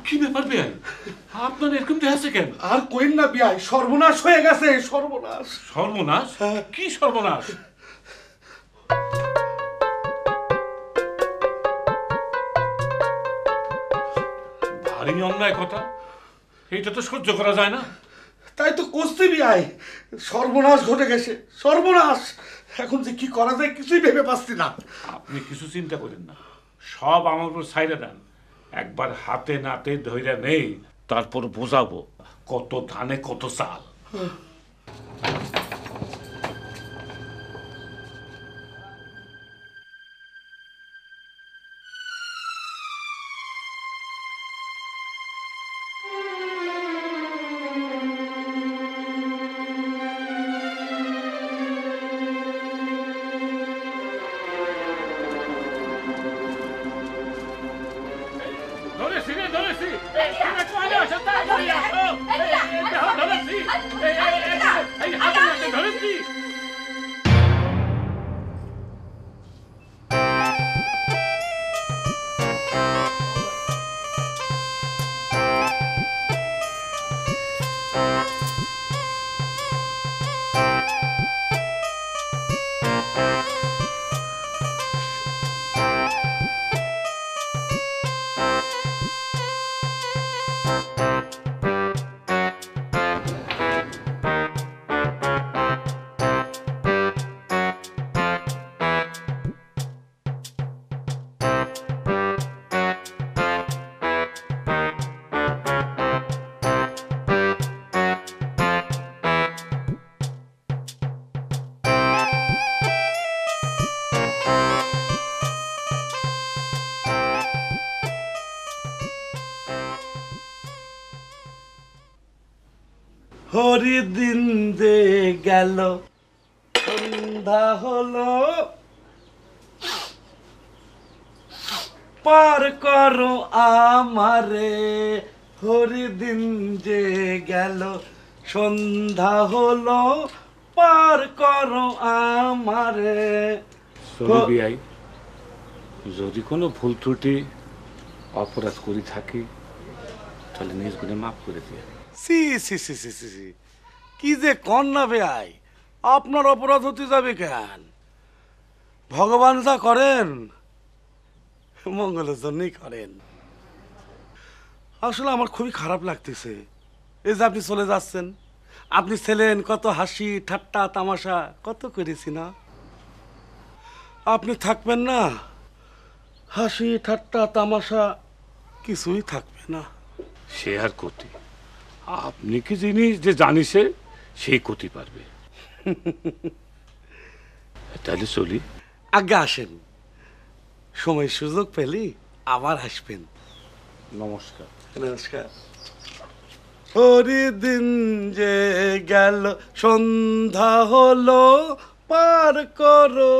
কি ব্যাপার বেআই? আপনার এরকম দেখাচ্ছে কেন? আর কইন না বিয়াই, সর্বনাশ হয়ে গেছে, সর্বনাশ। সর্বনাশ? কি সর্বনাশ? ভারী অন্যায় কথা, এটা তো সহ্য করা যায় না। তাই তো কষতে বিয়াই, সর্বনাশ ঘটে গেছে, সর্বনাশ। এখন যে কি করা যায় কিছুই ভেবে পাচ্ছি না। আপনি কিছু চিন্তা করেন না, সব আমার উপর ছাইড়া দেন। একবার হাতে নাতে ধইরা নেই, তারপর বোঝাবো কত ধানে কত চাল। ধরেছি রে, ধরেছি। তুমি কইলে আসো, তাড়াতাড়ি আসো। এই দেখো, ধরেছি। এই হাতে নাতে ধরেছি। হরিদিন যে গেল, সন্ধ্যা হলো, পার করো আমারে। হরিদিন যে গেল, সন্ধ্যা হলো, পার করো আমারে। বিআই, যদি কোনো ভুল ত্রুটি অপরাধ করি থাকি, তাহলে নিজ গুণে মাফ করে দিয়ে। সি সি সি সি সি সি, কি যে কন্যা বেআই, আপনার অপরাধ হতে যাবে কেন? ভগবান যা করেন মঙ্গলের জন্যই করেন। আসলে আমার খুবই খারাপ লাগতেছে এই যে আপনি চলে যাচ্ছেন। আপনি ছিলেন কত হাসি ঠাট্টা তামাশা কত করেছি না? আপনি থাকবেন না, হাসি ঠাট্টা তামাশা কিছুই থাকবে না। সে আর ক্ষতি, আপনি কি জিনিস যে জানিসে সেই ক্ষতি পারবে। তাহলে চলি। আগে আসেন, সময় সুযোগ পেলি আবার আসবেন। নমস্কার। নমস্কার। হরিদিন যে গেল, সন্ধ্যা হলো, পার করো